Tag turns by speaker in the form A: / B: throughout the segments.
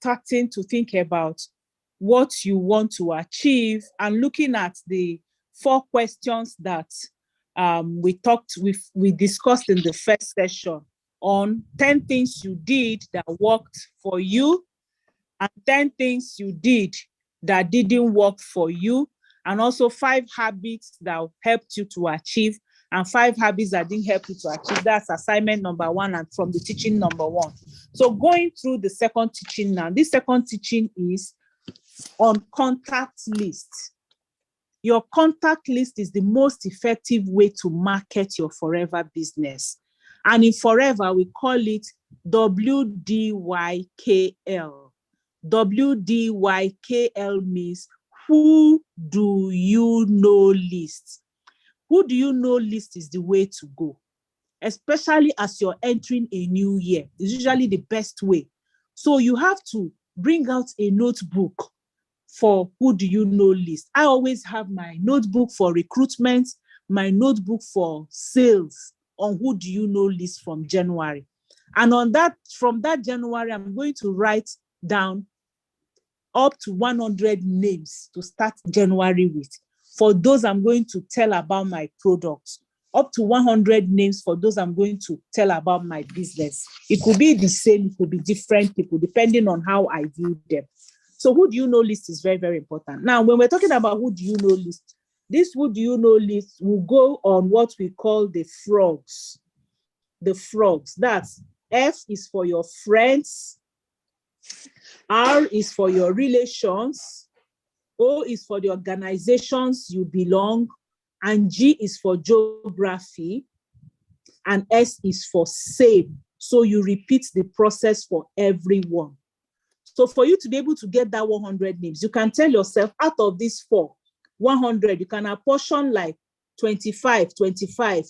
A: starting to think about what you want to achieve and looking at the 4 questions that we discussed in the first session on 10 things you did that worked for you and 10 things you did that didn't work for you, and also 5 habits that helped you to achieve and 5 habits that didn't help you to achieve. That's assignment number 1 and from the teaching number 1. So going through the second teaching now, this second teaching is on contact list. Your contact list is the most effective way to market your forever business. And in forever, we call it WDYKL. WDYKL means who do you know list. Who do you know list is the way to go, especially as you're entering a new year. It's usually the best way. So you have to bring out a notebook for who do you know list. I always have my notebook for recruitment, my notebook for sales on who do you know list from January. And on that, from that January, I'm going to write down up to 100 names to start January with. For those I'm going to tell about my products, up to 100 names for those I'm going to tell about my business. It could be the same, it could be different people, depending on how I view them. So who do you know list is very, very important. Now, when we're talking about who do you know list, this who do you know list will go on what we call the frogs. The frogs. That's F is for your friends, R is for your relations, O is for the organizations you belong, and G is for geography, and S is for same. So you repeat the process for everyone. So for you to be able to get that 100 names, you can tell yourself out of these 100, you can apportion like 25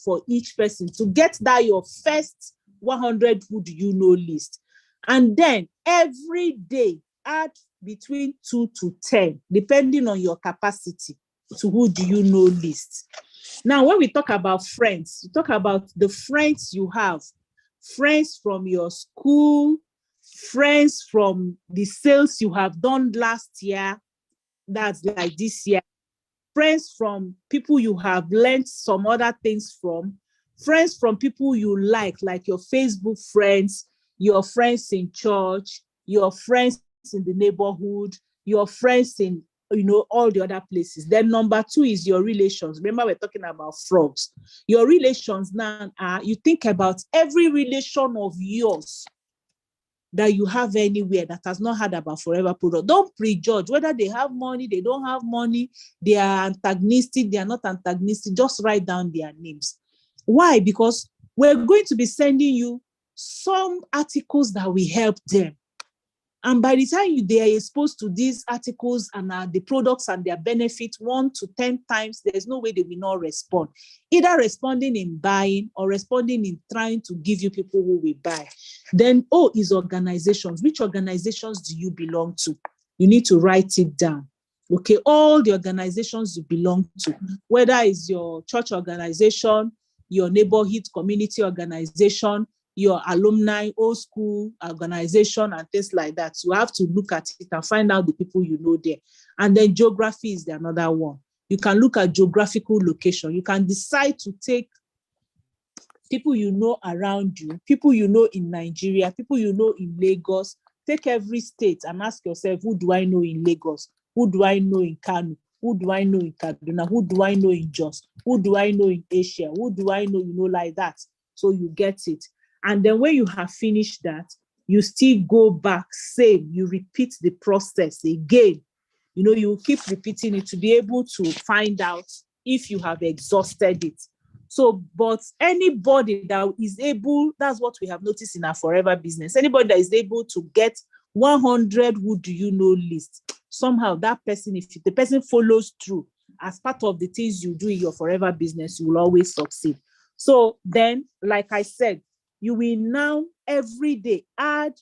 A: for each person to get that your first 100 who do you know list. And then every day add between 2 to 10, depending on your capacity, to who do you know list. Now, when we talk about friends, you talk about the friends you have, friends from your school, friends from the sales you have done last year, that's like this year, friends from people you have learned some other things from, friends from people you like your Facebook friends, your friends in church, your friends in the neighborhood, your friends in, all the other places. Then number 2 is your relations. Remember, we're talking about frogs. Your relations now are, you think about every relation of yours that you have anywhere that has not heard about Forever Product. Don't prejudge whether they have money, they don't have money, they are antagonistic, they are not antagonistic. Just write down their names. Why? Because we're going to be sending you some articles that will help them. And by the time they are exposed to these articles and the products and their benefits 1 to 10 times, there's no way they will not respond. Either responding in buying or responding in trying to give you people who will buy. Then O is organizations. Which organizations do you belong to? You need to write it down. Okay, all the organizations you belong to, whether it's your church organization, your neighborhood community organization, your alumni, old school organization, and things like that. You have to look at it and find out the people you know there. And then geography is the another one. You can look at geographical location. You can decide to take people you know around you, people you know in Nigeria, people you know in Lagos. Take every state and ask yourself, who do I know in Lagos? Who do I know in Kano? Who do I know in Kaduna? Who do I know in Jos? Who do I know in Asia? Who do I know, like that? So you get it. And then when you have finished that, you still go back, same, you repeat the process again. You keep repeating it to be able to find out if you have exhausted it. So, but anybody that is able, that's what we have noticed in our Forever business, anybody that is able to get 100 who do you know list, somehow that person, if the person follows through as part of the things you do in your Forever business, you will always succeed. So then, like I said, you will now every day add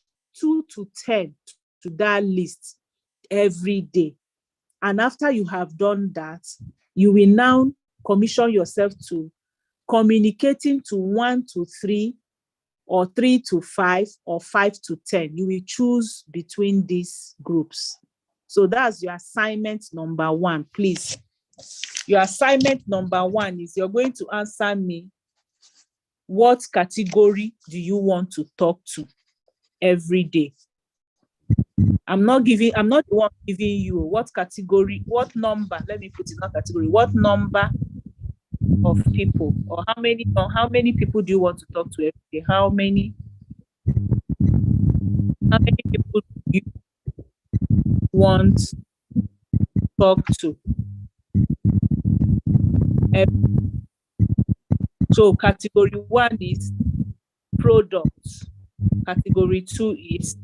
A: 2 to 10 to that list every day. And after you have done that, you will now commission yourself to communicating to 1 to 3 or 3 to 5, or 5 to 10. You will choose between these groups. So that's your assignment number 1, please. Your assignment number 1 is you're going to answer me, what category do you want to talk to every day? I'm not the one giving you what category, what number, let me put it, not category, what number of people, or how many people do you want to talk to every day? How many people do you want to talk to? So category 1 is products. Category 2 is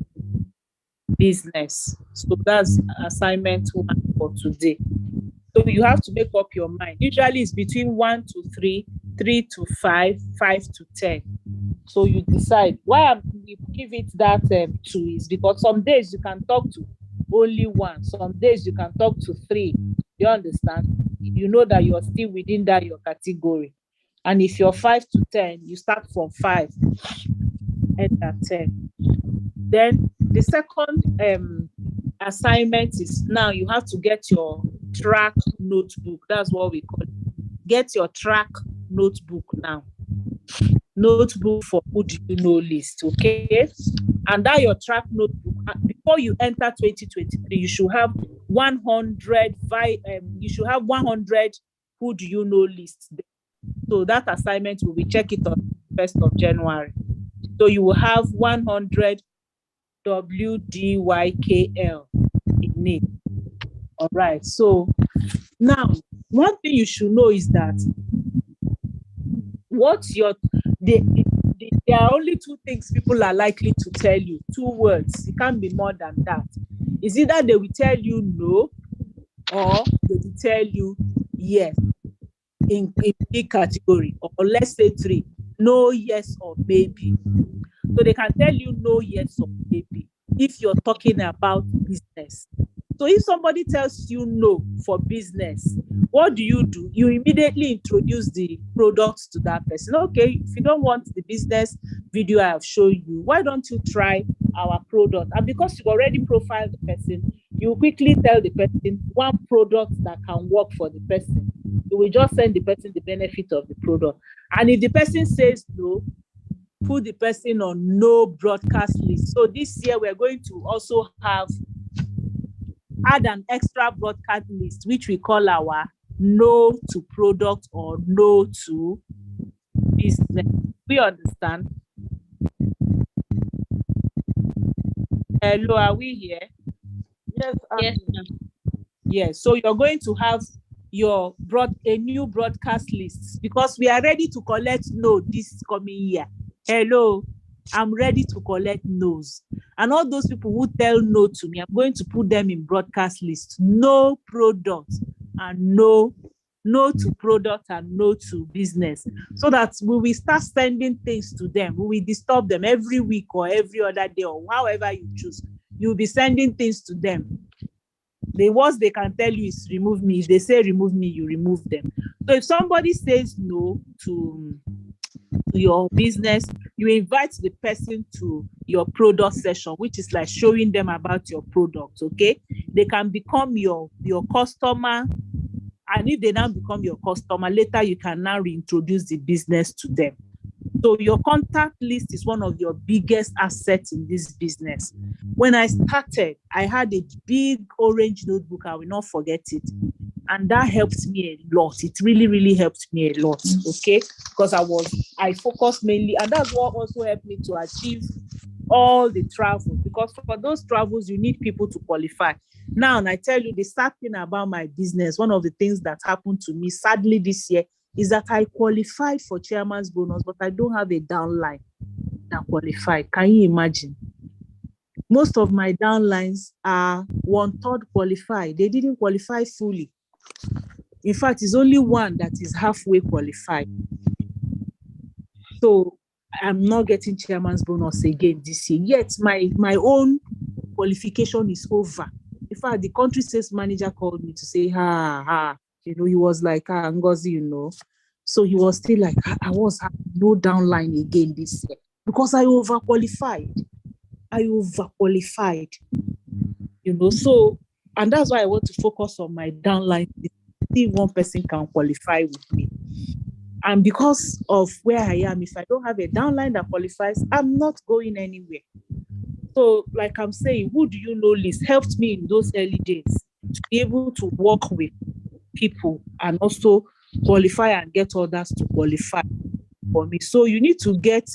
A: business. So that's assignment 1 for today. So you have to make up your mind. Usually it's between 1 to 3, 3 to 5, 5 to 10. So you decide. Why we give it that 2 is because some days you can talk to only 1. Some days you can talk to 3. You understand? You know that you're still within that your category. And if you're 5 to 10, you start from 5 and at 10. Then the second assignment is now you have to get your track notebook. That's what we call it. Get your track notebook now. Notebook for who do you know list, okay? And that your track notebook, before you enter 2023, you should have 100 who do you know lists. So that assignment will be check it on 1st of January. So you will have 100 WDYKL in it. All right. So now, one thing you should know is that there are only 2 things people are likely to tell you. 2 words. It can't be more than that. It's either they will tell you no, or they will tell you yes in big category, or let's say 3. No, yes, or maybe. So they can tell you no, yes, or maybe if you're talking about business. So if somebody tells you no for business, what do? You immediately introduce the products to that person. Okay, if you don't want the business video I have shown you, why don't you try our product? And because you've already profiled the person, you quickly tell the person one product that can work for the person. You will just send the person the benefit of the product. And if the person says no, put the person on no broadcast list. So this year we're going to also add an extra broadcast list, which we call our no to product or no to business. We understand? Hello, are we here?
B: Yes.
A: Yes. Yes. So you're going to have a new broadcast list, because we are ready to collect no this coming year. Hello, I'm ready to collect no's. And all those people who tell no to me, I'm going to put them in broadcast list. No product and no to product and no to business. So that we will start sending things to them. We will disturb them every week or every other day, or however you choose. You'll be sending things to them. The worst they can tell you is remove me. If they say remove me, you remove them. So if somebody says no to your business, you invite the person to your product session, which is like showing them about your product. Okay, they can become your customer, and if they now become your customer, later you can now reintroduce the business to them. So your contact list is one of your biggest assets in this business. When I started, I had a big orange notebook. I will not forget it. And that helped me a lot. It really, really helped me a lot. Okay. Because I focused mainly, and that's what also helped me to achieve all the travel. Because for those travels, you need people to qualify. Now, and I tell you the sad thing about my business, one of the things that happened to me, sadly this year, is that I qualified for chairman's bonus, but I don't have a downline that qualified. Can you imagine? Most of my downlines are 1/3 qualified. They didn't qualify fully. In fact, it's only one that is halfway qualified. So I'm not getting chairman's bonus again this year. Yet my own qualification is over. In fact, the country sales manager called me to say, he was like, Ngozi, So he was still like, I was having no downline again this year. because I overqualified. So, and that's why I want to focus on my downline. See if one person can qualify with me. And because of where I am, if I don't have a downline that qualifies, I'm not going anywhere. So, like I'm saying, who do you know list helped me in those early days to be able to work with people and also qualify and get others to qualify for me. So you need to get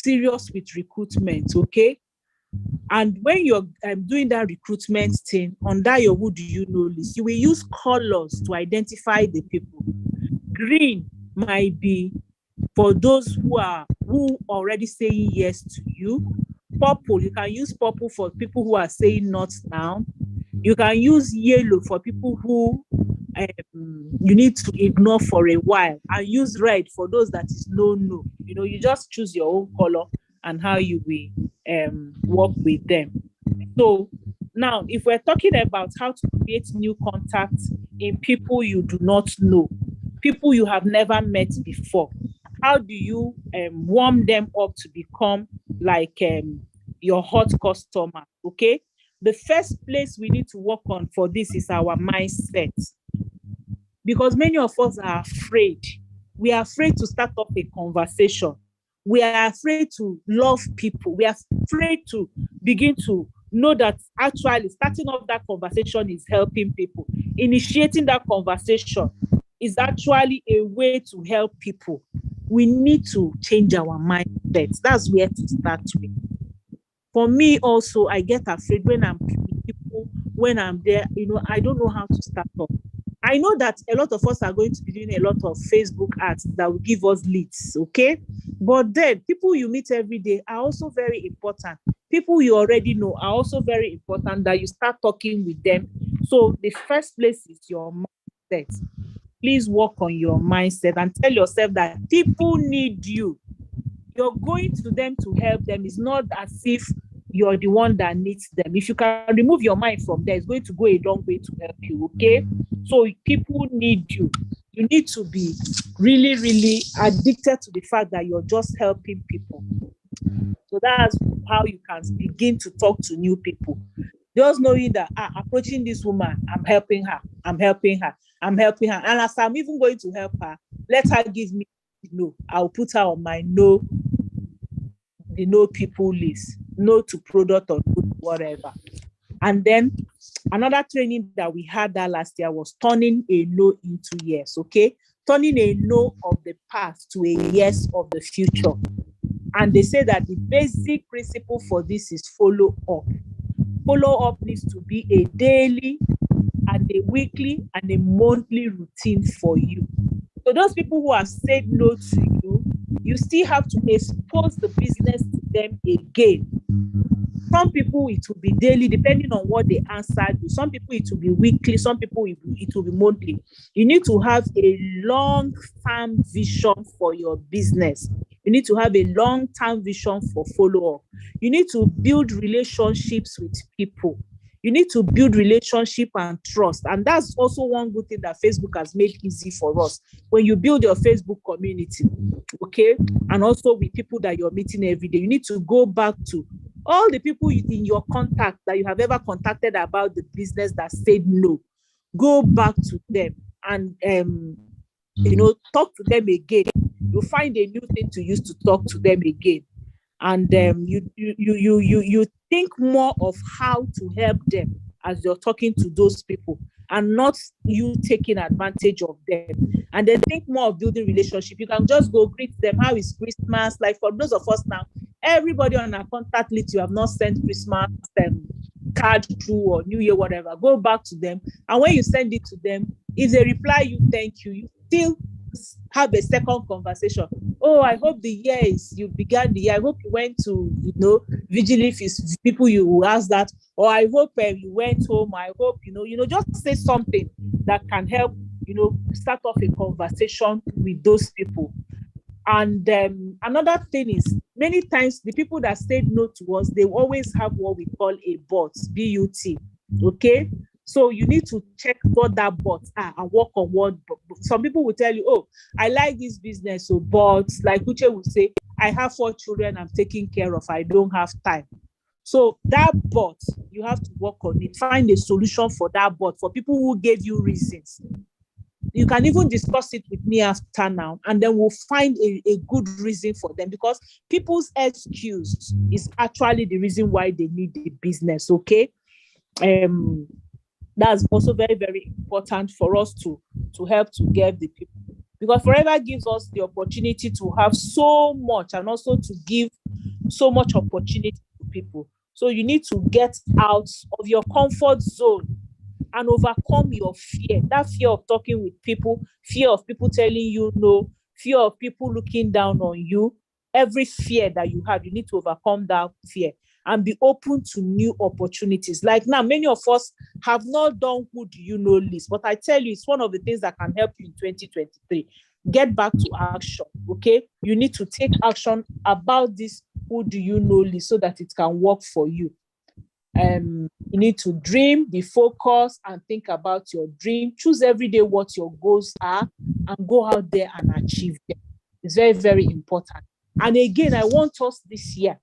A: serious with recruitment, okay? And when you're doing that recruitment thing, under your who do you know list, you will use colors to identify the people. Green might be for those who already saying yes to you. Purple, you can use purple for people who are saying not now. You can use yellow for people who you need to ignore for a while, and use red for those that is no. You just choose your own color and how you will work with them. So now, if we're talking about how to create new contacts in people you do not know, people you have never met before, how do you warm them up to become like your hot customer? Okay, the first place we need to work on for this is our mindset, because many of us are afraid. We are afraid to start up a conversation. We are afraid to love people. We are afraid to begin to know that actually starting off that conversation is helping people. Initiating that conversation is actually a way to help people. We need to change our mindset. That's where to start with. For me also, I get afraid when I'm with people, when I'm there, I don't know how to start up. I know that a lot of us are going to be doing a lot of Facebook ads that will give us leads, okay? But then people you meet every day are also very important. People you already know are also very important, that you start talking with them. So the first place is your mindset. Please work on your mindset and tell yourself that people need you. You're going to them to help them. It's not as if you're the one that needs them. If you can remove your mind from there, it's going to go a long way to help you, okay? So people need you. You need to be really, really addicted to the fact that you're just helping people. So that's how you can begin to talk to new people. Just knowing that approaching this woman, I'm helping her. And as I'm even going to help her, let her give me no. I'll put her on my the no people list, no to product or no to whatever. And then another training that we had that last year was turning a no into yes, okay? Turning a no of the past to a yes of the future. And they say that the basic principle for this is follow up. Follow up needs to be a daily and a weekly and a monthly routine for you. So those people who have said no to you, you still have to expose the business to them again. Some people it will be daily, depending on what they answered you. Some people it will be weekly, some people it will be monthly. You need to have a long-term vision for your business. You need to have a long-term vision for follow-up. You need to build relationships with people. You need to build relationship and trust. And that's also one good thing that Facebook has made easy for us. When you build your Facebook community, okay, and also with people that you're meeting every day, you need to go back to all the people in your contact that you have ever contacted about the business that said no. Go back to them and talk to them again. You find a new thing to use to talk to them again. And you think more of how to help them as you're talking to those people, and not you taking advantage of them. And then think more of building relationship. You can just go greet them. How is Christmas? Like for those of us now, everybody on our contact list, you have not sent Christmas card through or New Year, whatever. Go back to them. And when you send it to them, if they reply you, thank you, you still have a second conversation. Oh, I hope you began the year. I hope you went to, vigil if it's people you will ask that. Or I hope you went home. I hope, just say something that can help, start off a conversation with those people. And another thing is, many times the people that said no to us, they always have what we call a BUT, B-U-T. Okay. So you need to check what that bots are and work on what. Some people will tell you, oh, I like this business, so but like Uche will say, I have 4 children I'm taking care of, I don't have time. So that bot, you have to work on it, find a solution for that bot, for people who gave you reasons. You can even discuss it with me after now, and then we'll find a good reason for them, because people's excuse is actually the reason why they need the business, okay? That's also very, very important for us to help to get the people, because Forever gives us the opportunity to have so much, and also to give so much opportunity to people. So you need to get out of your comfort zone and overcome your fear. That fear of talking with people, fear of people telling you no, fear of people looking down on you. Every fear that you have, you need to overcome that fear and be open to new opportunities. Like now, many of us have not done who do you know list, but I tell you, it's one of the things that can help you in 2023. Get back to action, okay? You need to take action about this who do you know list so that it can work for you. You need to dream, be focused, and think about your dream. Choose every day what your goals are and go out there and achieve them. It's very, very important. And again, I want us this year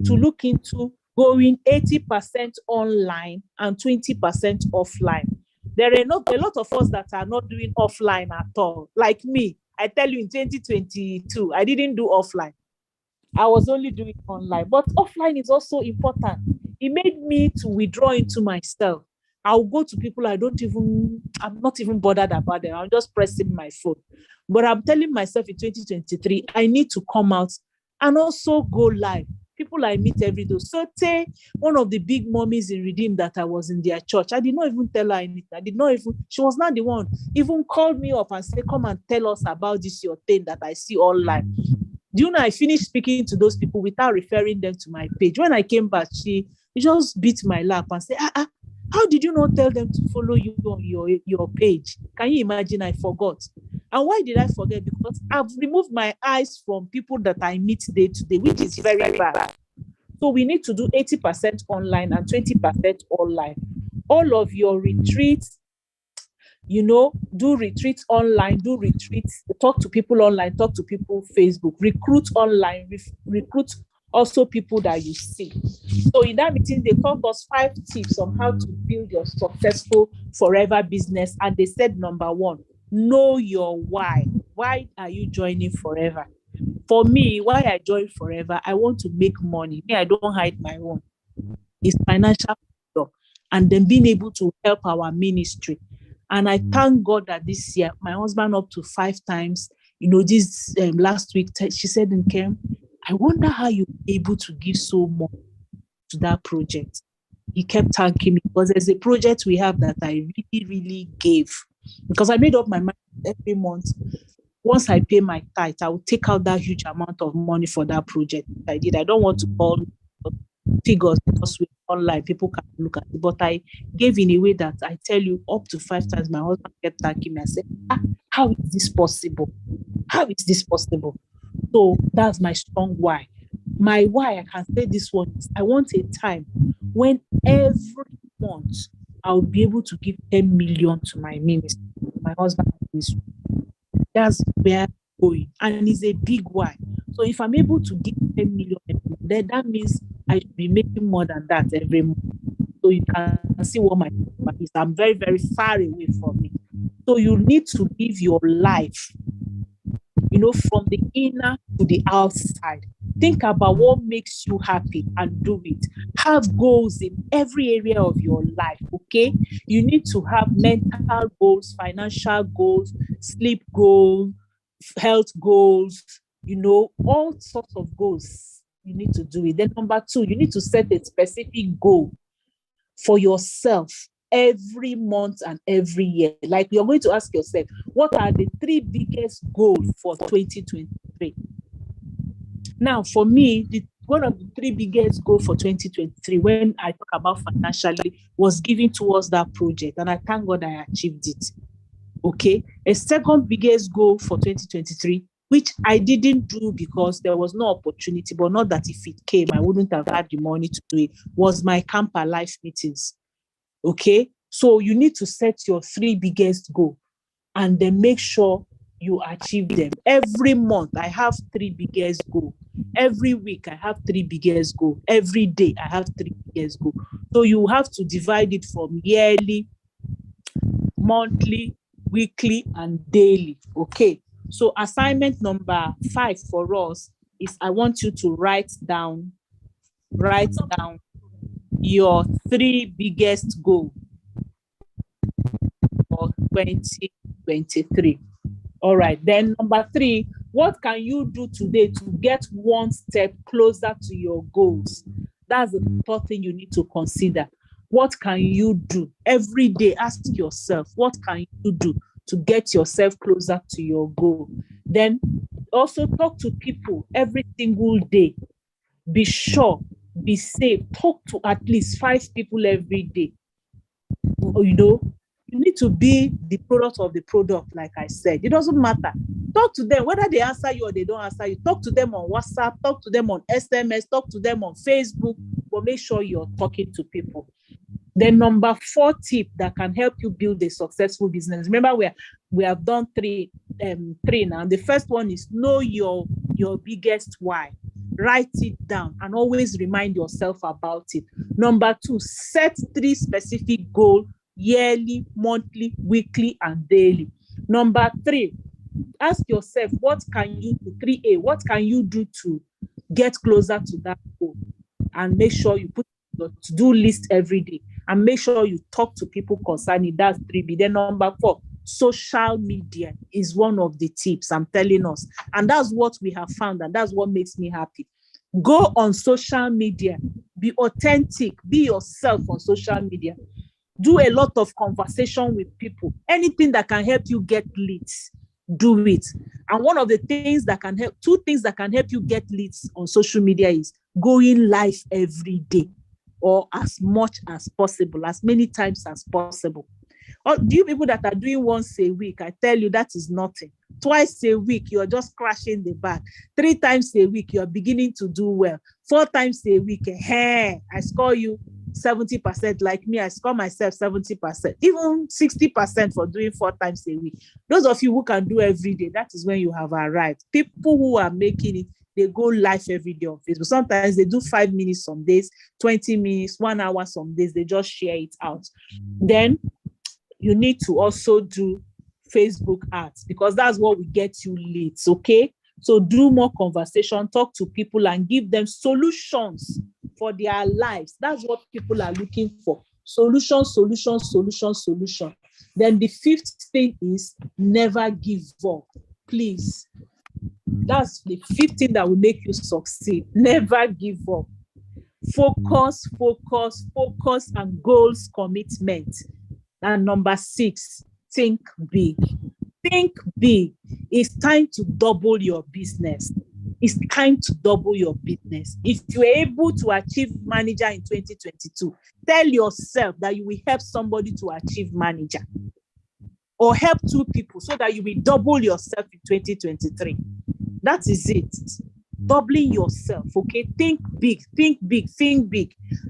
A: to look into going 80% online and 20% offline. There are not a lot of us that are not doing offline at all. Like me, I tell you, in 2022, I didn't do offline. I was only doing online, but offline is also important. It made me to withdraw into myself. I'll go to people I'm not even bothered about them. I'm just pressing my phone. But I'm telling myself in 2023, I need to come out and also go live. People I meet every day. So say one of the big mommies in Redeem that I was in their church, I did not even tell her anything. She was not the one, even called me up and said, come and tell us about this, your thing that I see online. Do you know, I finished speaking to those people without referring them to my page. When I came back, she just beat my lap and said, how did you not tell them to follow you on your page? Can you imagine? I forgot. And why did I forget? Because I've removed my eyes from people that I meet day to day, which is very bad. So we need to do 80% online and 20% online. All of your retreats, do retreats online, talk to people online, talk to people Facebook, recruit online, recruit also people that you see. So in that meeting, they taught us 5 tips on how to build your successful Forever business. And they said, number 1, know your why. Why are you joining Forever? For me, why I joined Forever, I want to make money. Me, I don't hide my own. It's financial freedom, and then being able to help our ministry. And I thank God that this year, my husband up to 5 times, this last week, she said, Nkem, I wonder how you're able to give so much to that project. He kept thanking me because there's a project we have that I really, really gave. Because I made up my mind every month. Once I pay my tithe, I will take out that huge amount of money for that project I did. I don't want to call figures because we're online, people can look at it. But I gave in a way that I tell you, up to 5 times, my husband kept thanking me. I said, how is this possible? How is this possible? So that's my strong why. My why, I can say this one is, I want a time when every month I'll be able to give 10 million to my ministry, my husband's ministry. That's where I'm going. And it's a big why. So if I'm able to give 10 million, then that means I should be making more than that every month. So you can see what my number is. I'm very, very far away from it. So you need to live your life, from the inner to the outside. Think about what makes you happy and do it. Have goals in every area of your life, okay? You need to have mental goals, financial goals, sleep goals, health goals, all sorts of goals. You need to do it. Then number 2, you need to set a specific goal for yourself every month and every year. Like you're going to ask yourself, what are the 3 biggest goals for 2023? Now, for me, one of the 3 biggest goals for 2023, when I talk about financially, was giving towards that project. And I thank God I achieved it. Okay. A second biggest goal for 2023, which I didn't do because there was no opportunity, but not that if it came, I wouldn't have had the money to do it, was my Camp Life meetings. Okay. So you need to set your 3 biggest goals and then make sure you achieve them. Every month, I have 3 biggest goals. Every week, I have 3 biggest goals. Every day, I have 3 biggest goals. So you have to divide it from yearly, monthly, weekly, and daily. Okay. So assignment number 5 for us is I want you to write down your 3 biggest goals for 2023. All right. Then number 3, what can you do today to get one step closer to your goals? That's the third thing you need to consider. What can you do every day? Ask yourself, what can you do to get yourself closer to your goal? Then also talk to people every single day. Be sure, be safe. Talk to at least 5 people every day. You know, you need to be the product of the product, like I said. It doesn't matter. Talk to them, whether they answer you or they don't answer you. Talk to them on WhatsApp, talk to them on SMS, talk to them on Facebook, but make sure you're talking to people. Then number 4 tip that can help you build a successful business. Remember, we have done three now. The first one is know your biggest why. Write it down and always remind yourself about it. Number 2, set 3 specific goals: yearly, monthly, weekly, and daily. Number 3, ask yourself, what can you do? 3A, what can you do to get closer to that goal? And make sure you put your to-do list every day and make sure you talk to people concerning. That's 3B. Then number 4, social media is one of the tips I'm telling us. And that's what we have found, and that's what makes me happy. Go on social media, be authentic, be yourself on social media. Do a lot of conversation with people. Anything that can help you get leads, do it. And one of the things that can help, 2 things that can help you get leads on social media is going live every day, or as much as possible, as many times as possible. Or do you people that are doing once a week, I tell you that is nothing. Twice a week, you're just crashing the bag. 3 times a week, you're beginning to do well. 4 times a week, I score you 70%. Like me, I score myself 70%, even 60% for doing 4 times a week. Those of you who can do every day, that is when you have arrived. People who are making it, they go live every day on Facebook. Sometimes they do 5 minutes some days, 20 minutes, 1 hour some days. They just share it out. Then you need to also do Facebook ads, because that's what will get you leads, okay? So do more conversation, talk to people and give them solutions for their lives. That's what people are looking for. Solution. Then the 5th thing is never give up. Please. That's the 5th thing that will make you succeed. Never give up. Focus, and goals commitment. And number 6, think big. Think big. It's time to double your business. It's time to double your business. If you're able to achieve manager in 2022, tell yourself that you will help somebody to achieve manager, or help 2 people so that you will double yourself in 2023. That is it. Doubling yourself, okay? Think big.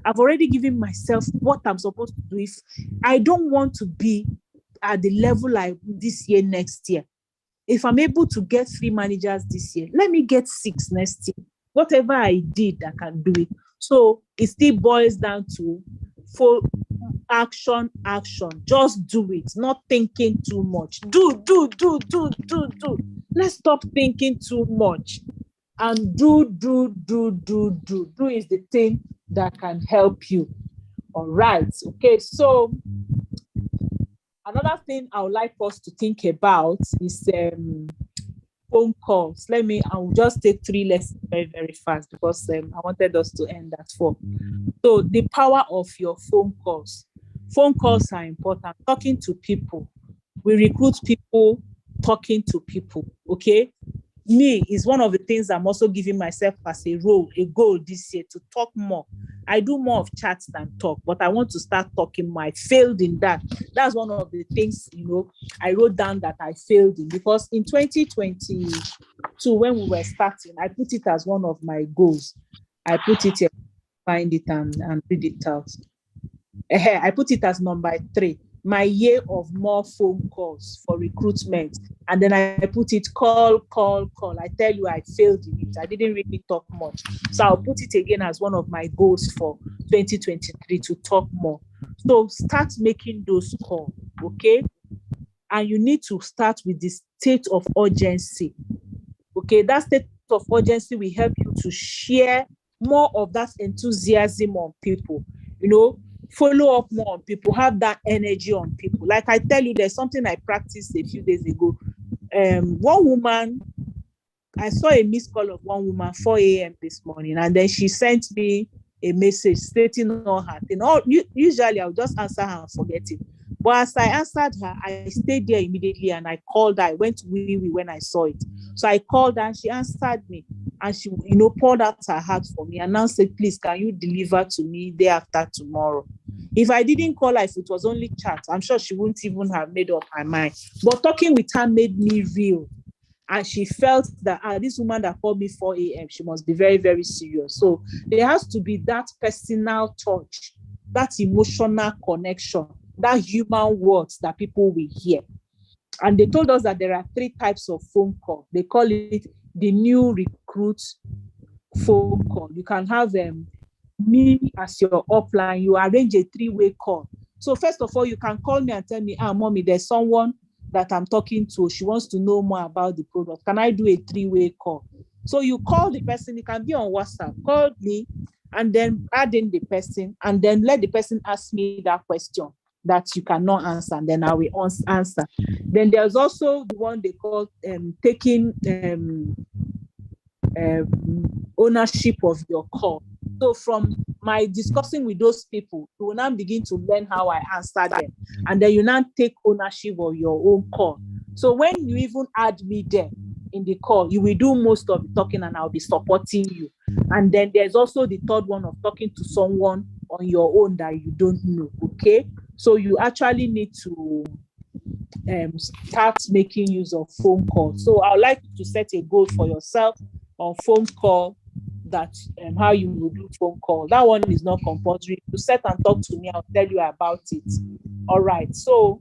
A: I've already given myself what I'm supposed to do. If I don't want to be at the level I this year, next year, if I'm able to get 3 managers this year, let me get 6 next year. Whatever I did, I can do it. So it still boils down to full action. Just do it, not thinking too much. Do. Let's stop thinking too much and do. Do is the thing that can help you. All right. Okay. So another thing I would like us to think about is phone calls. I will just take 3 lessons very, very fast, because I wanted us to end at 4. So the power of your phone calls. Phone calls are important. Talking to people. We recruit people, talking to people. Okay. Me is one of the things I'm also giving myself as a goal this year, to talk more. I do more of chats than talk, but I want to start talking more. I failed in that. That's one of the things, I wrote down that I failed in, because in 2022, when we were starting, I put it as one of my goals. I put it here, find it and read it out. I put it as number 3. My year of more phone calls for recruitment. And then I put it call. I tell you, I failed in it. I didn't really talk much. So I'll put it again as one of my goals for 2023 to talk more. So start making those calls, okay? And you need to start with the state of urgency. Okay, that state of urgency will help you to share more of that enthusiasm on people. Follow up more on people, have that energy on people. Like I tell you, there's something I practiced a few days ago. One woman, I saw a missed call of one woman 4 a.m. this morning, and then she sent me a message stating all her thing. Usually I'll just answer her and forget it. But as I answered her, I stayed there immediately and I called her. I went to wee when I saw it. So I called her and she answered me. And she, poured out her heart for me and now said, please, can you deliver to me day after tomorrow? If I didn't call her, if it was only chat, I'm sure she wouldn't even have made up her mind. But talking with her made me real. And she felt that this woman that called me 4 a.m., she must be very, very serious. So there has to be that personal touch, that emotional connection, that human words that people will hear. And they told us that there are 3 types of phone call. They call it the new recruit phone call. You can have me as your upline. You arrange a 3-way call. So first of all, you can call me and tell me, mommy, there's someone that I'm talking to. She wants to know more about the product. Can I do a 3-way call? So you call the person. It can be on WhatsApp. Call me and then add in the person and then let the person ask me that question that you cannot answer, and then I will answer. Then there's also the one they call taking ownership of your call. So from my discussing with those people, you will now begin to learn how I answer them. And then you now take ownership of your own call. So when you even add me there in the call, you will do most of the talking and I'll be supporting you. And then there's also the third one of talking to someone on your own that you don't know, okay? So you actually need to start making use of phone calls. So I would like to set a goal for yourself on phone call, that how you will do phone call. That one is not compulsory. You set and talk to me, I'll tell you about it. All right. So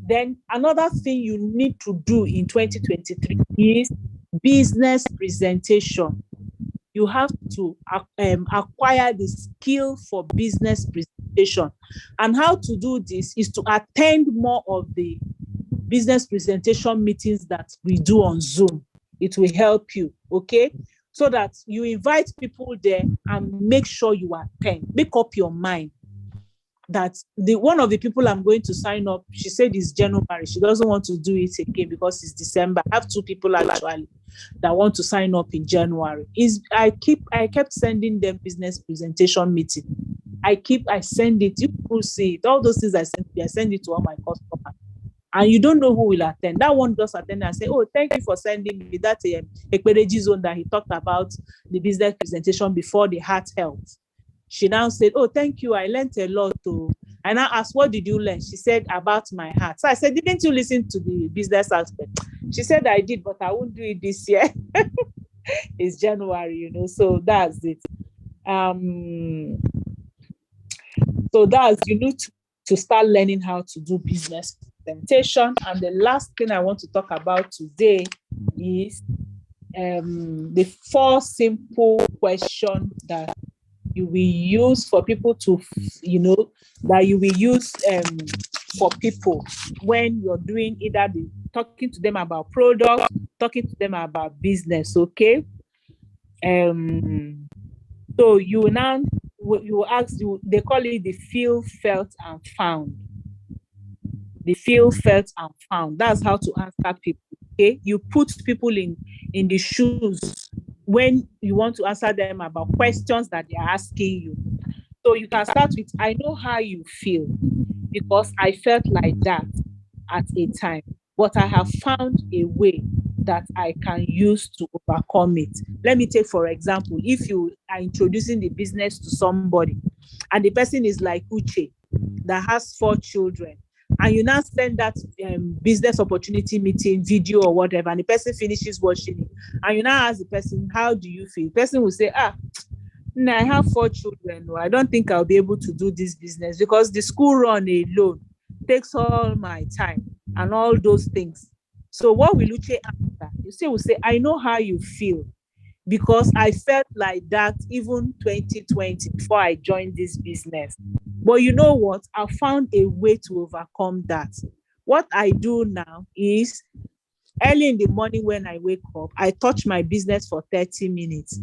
A: then another thing you need to do in 2023 is business presentation. You have to acquire the skill for business presentation. And how to do this is to attend more of the business presentation meetings that we do on Zoom. It will help you, okay? So that you invite people there and make sure you attend. Make up your mind that one of the people I'm going to sign up, she said it's January. She doesn't want to do it again because it's December. I have 2 people actually that want to sign up in January. I kept sending them business presentation meeting. I send it. You people see it. All those things I send it to all my customers. And you don't know who will attend. That one just attend and say, oh, thank you for sending me that Ekpereji zone that he talked about the business presentation before the heart health. She now said, oh, thank you. I learned a lot too. And I asked, what did you learn? She said, about my heart. So I said, didn't you listen to the business aspect? She said, I did, but I won't do it this year. It's January, so that's it. So you need to start learning how to do business presentation. And the last thing I want to talk about today is the 4 simple questions that you will use for people to, that you will use for people when you're doing either talking to them about product, talking to them about business, okay? So you will ask, they call it the feel, felt, and found. The feel, felt, and found. That's how to answer people, okay? You put people in the shoes when you want to answer them about questions that they're asking you. So you can start with, I know how you feel because I felt like that at a time, but I have found a way that I can use to overcome it. Let me take, for example, if you are introducing the business to somebody and the person is like Uche that has 4 children, and you now send that business opportunity meeting video or whatever, and the person finishes watching it, and you now ask the person, how do you feel? The person will say, No, I have 4 children. No, I don't think I'll be able to do this business because the school run alone takes all my time and all those things. So what will Uche answer? You see, will say, I know how you feel because I felt like that even 2020 before I joined this business. But you know what? I found a way to overcome that. What I do now is early in the morning when I wake up, I touch my business for 30 minutes.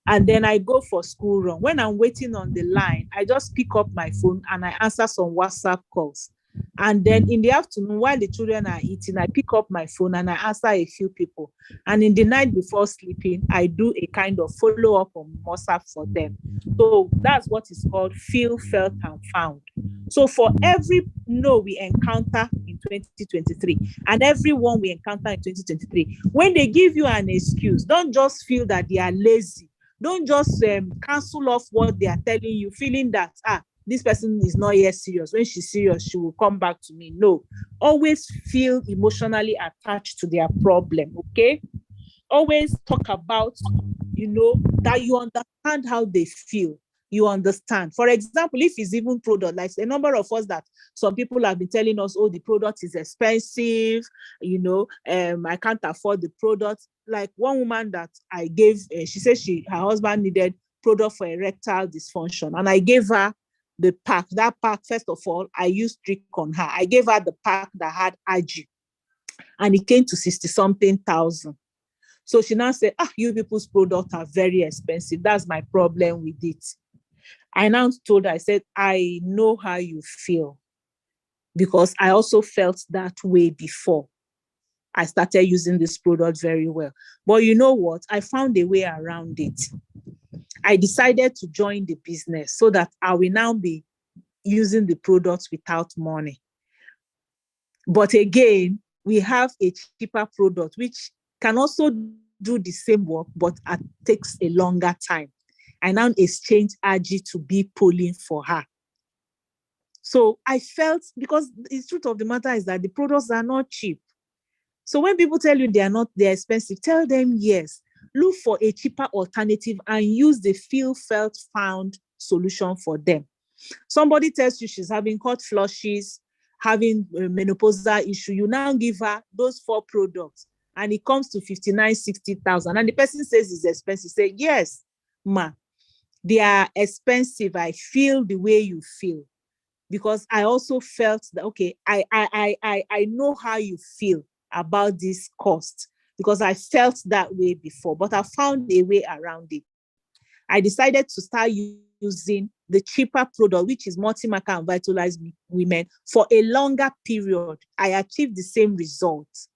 A: And then I go for school run. When I'm waiting on the line, I just pick up my phone and I answer some WhatsApp calls. And then in the afternoon, while the children are eating, I pick up my phone and I answer a few people. And in the night before sleeping, I do a kind of follow-up on WhatsApp for them. So that's what is called feel, felt, and found. So for every no we encounter in 2023 and everyone we encounter in 2023, when they give you an excuse, don't just feel that they are lazy. Don't just cancel off what they are telling you, feeling that, this person is not yet serious. When she's serious, she will come back to me. No, always feel emotionally attached to their problem, okay? Always talk about, that you understand how they feel. You understand. For example, if it's even product, like a number of us that some people have been telling us, oh, the product is expensive, I can't afford the product. Like one woman that I gave, she said her husband needed product for erectile dysfunction. And I gave her the pack. That pack, first of all, I used trick on her. I gave her the pack that had IG. And it came to 60-something thousand. So she now said, you people's products are very expensive. That's my problem with it. I now told her, I said, I know how you feel because I also felt that way before I started using this product very well. But you know what? I found a way around it. I decided to join the business so that I will now be using the products without money. But again, we have a cheaper product, which can also do the same work, but it takes a longer time. I now exchange RG to be polling for her. So I felt, because the truth of the matter is that the products are not cheap. So when people tell you they're expensive, tell them yes. Look for a cheaper alternative and use the feel, felt, found solution for them. Somebody tells you she's having hot flushes, having a menopausal issue. You now give her those 4 products and it comes to 59, 60,000. And the person says it's expensive. Say, yes, ma, they are expensive. I feel the way you feel. Because I also felt that, okay, I know how you feel about this cost because I felt that way before, but I found a way around it. I decided to start using the cheaper product, which is Multi-Marker and Vitalize Women, for a longer period. I achieved the same results,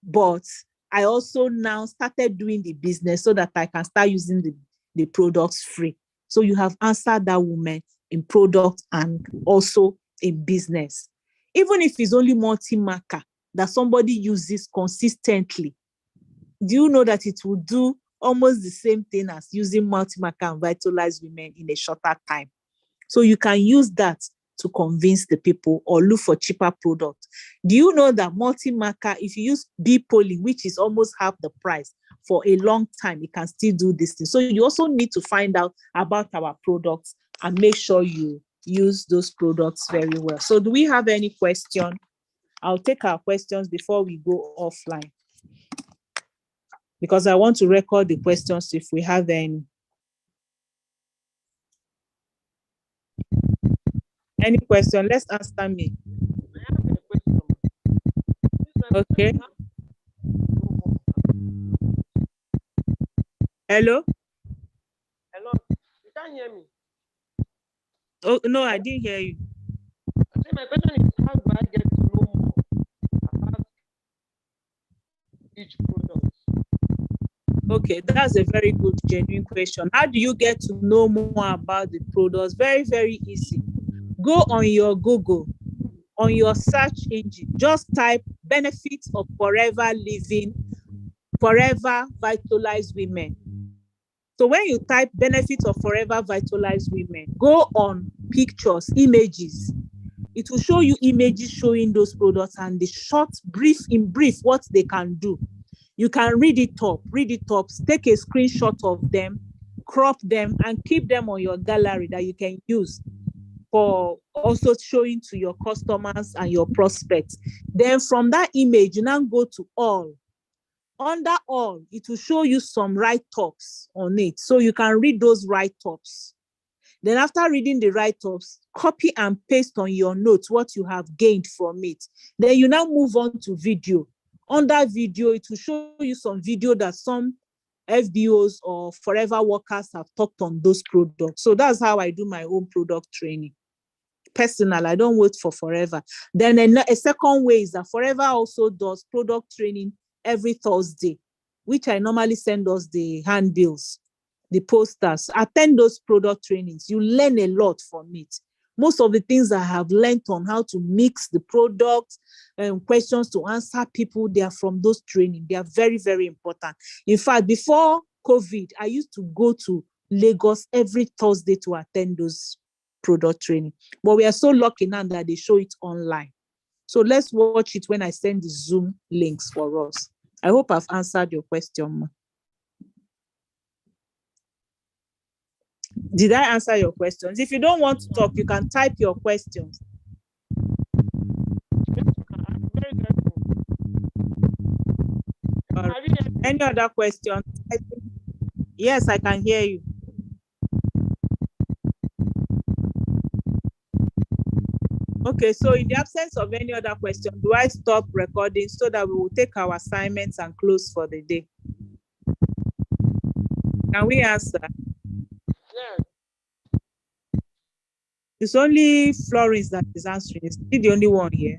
A: but I also now started doing the business so that I can start using the products free. So you have answered that woman in product and also in business. Even if it's only Multi-Marker that somebody uses consistently, do you know that it will do almost the same thing as using Multi-Marker and Vitalize Women in a shorter time? So you can use that to convince the people or look for cheaper product. Do you know that Multi-Marker, if you use B-polling, which is almost half the price, for a long time, it can still do this thing. So you also need to find out about our products and make sure you use those products very well. So do we have any question? I'll take our questions before we go offline, because I want to record the questions if we have any. Any question? Let's answer me. Okay. Hello?
B: Hello? You can't hear me?
A: Oh, no, I didn't hear you.
B: I say my question is, how do I get to know more about each product?
A: Okay, that's a very good, genuine question. How do you get to know more about the products? Very, very easy. Go on your Google, on your search engine, just type benefits of forever living, forever vitalized women. So when you type benefits of forever vitalized women, go on pictures, images. It will show you images showing those products and the short, brief, what they can do. You can read it up, take a screenshot of them, crop them and keep them on your gallery that you can use for also showing to your customers and your prospects. Then from that image, you now go to all. Under all, it will show you some write-ups on it. So you can read those write-ups. Then after reading the write-ups, copy and paste on your notes what you have gained from it. Then you now move on to video. Under video, it will show you some video that some FBOs or forever workers have talked on those products. So that's how I do my own product training. Personal, I don't wait for forever. Then a second way is that forever also does product training every Thursday, which I normally send us the handbills, the posters. Attend those product trainings. You learn a lot from it. Most of the things I have learned on how to mix the products and questions to answer people, they are from those trainings. They are very, very important. In fact, before COVID, I used to go to Lagos every Thursday to attend those product training. But we are so lucky now that they show it online. So let's watch it when I send the Zoom links for us. I hope I've answered your question, ma. Did I answer your questions? If you don't want to talk, you can type your questions.
B: Yes, I'm very grateful.
A: All
B: Have you heard me?
A: Any other questions? Yes, I can hear you. Okay, so in the absence of any other question, do I stop recording so that we will take our assignments and close for the day? Can we answer?
B: Yes.
A: It's only Florence that is answering. Is she the only one here?